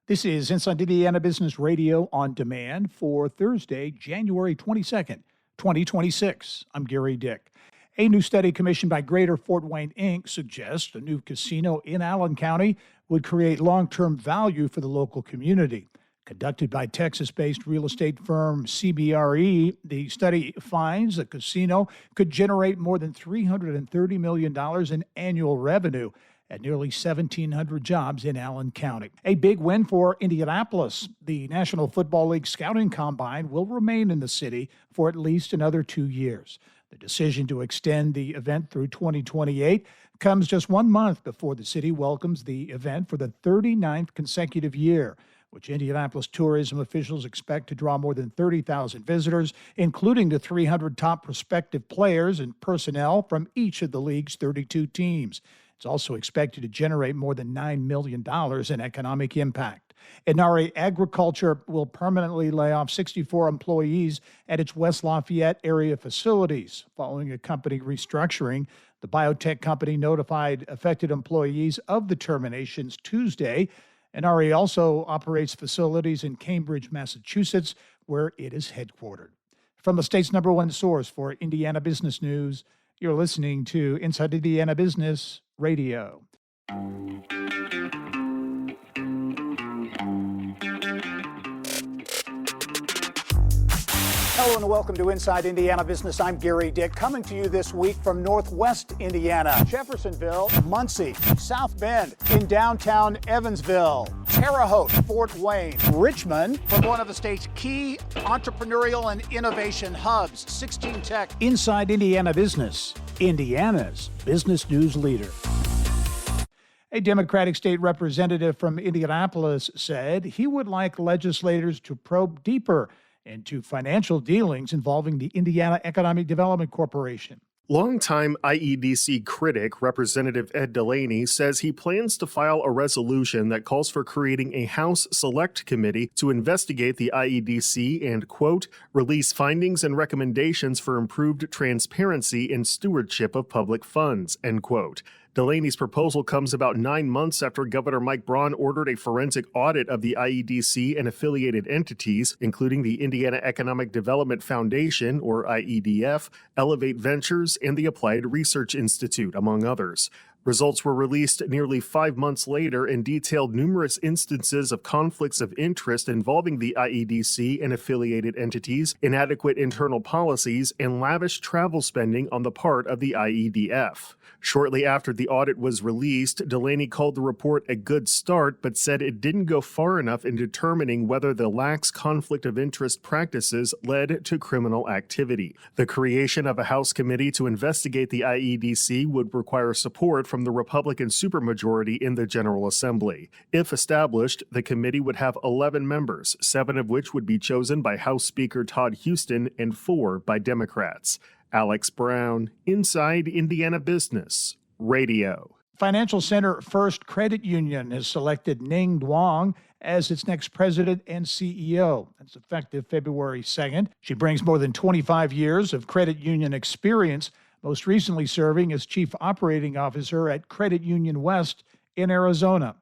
This is Inside Indiana Business Radio on demand for Thursday, January 22nd, 2026. I'm Gary Dick. A new study commissioned by Greater Fort Wayne, Inc. suggests a new casino in Allen County would create long-term value for the local community. Conducted by Texas-based real estate firm CBRE, the study finds the casino could generate more than $330 million in annual revenue at nearly 1,700 jobs in Allen County. A big win for Indianapolis. The National Football League Scouting Combine will remain in the city for at least another 2 years. The decision to extend the event through 2028 comes just 1 month before the city welcomes the event for the 39th consecutive year, which Indianapolis tourism officials expect to draw more than 30,000 visitors, including the 300 top prospective players and personnel from each of the league's 32 teams. It's also expected to generate more than $9 million in economic impact. Inari Agriculture will permanently lay off 64 employees at its West Lafayette area facilities. Following a company restructuring, the biotech company notified affected employees of the terminations Tuesday. Inari also operates facilities in Cambridge, Massachusetts, where it is headquartered. From the state's #1 source for Indiana business news, you're listening to Inside Indiana Business Radio. Hello and welcome to Inside Indiana Business. I'm Gary Dick, coming to you this week from Northwest Indiana, Jeffersonville, Muncie, South Bend, in downtown Evansville, Terre Haute, Fort Wayne, Richmond, from one of the state's key entrepreneurial and innovation hubs, 16 Tech. Inside Indiana Business, Indiana's business news leader. A Democratic state representative from Indianapolis said he would like legislators to probe deeper into financial dealings involving the Indiana Economic Development Corporation. Longtime IEDC critic Representative Ed Delaney says he plans to file a resolution that calls for creating a House Select Committee to investigate the IEDC and, quote, release findings and recommendations for improved transparency and stewardship of public funds, end quote. Delaney's proposal comes about 9 months after Governor Mike Braun ordered a forensic audit of the IEDC and affiliated entities, including the Indiana Economic Development Foundation, or IEDF, Elevate Ventures, and the Applied Research Institute, among others. Results were released nearly 5 months later and detailed numerous instances of conflicts of interest involving the IEDC and affiliated entities, inadequate internal policies, and lavish travel spending on the part of the IEDF. Shortly after the audit was released, Delaney called the report a good start, but said it didn't go far enough in determining whether the lax conflict of interest practices led to criminal activity. The creation of a House committee to investigate the IEDC would require support from the Republican supermajority in the General Assembly. If established, the committee would have 11 members, 7 of which would be chosen by House Speaker Todd Houston and 4 by Democrats. Alex Brown, Inside Indiana Business Radio. Financial Center First Credit Union has selected Ning Duong as its next president and CEO. That's effective February 2nd. She brings more than 25 years of credit union experience, most recently serving as Chief Operating Officer at Credit Union West in Arizona.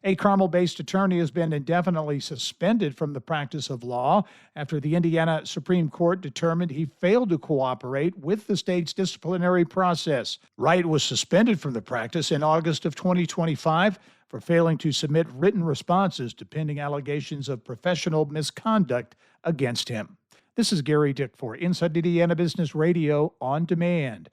A Carmel-based attorney has been indefinitely suspended from the practice of law after the Indiana Supreme Court determined he failed to cooperate with the state's disciplinary process. Wright was suspended from the practice in August of 2025 for failing to submit written responses to pending allegations of professional misconduct against him. This is Gary Dick for Inside Indiana Business Radio on Demand.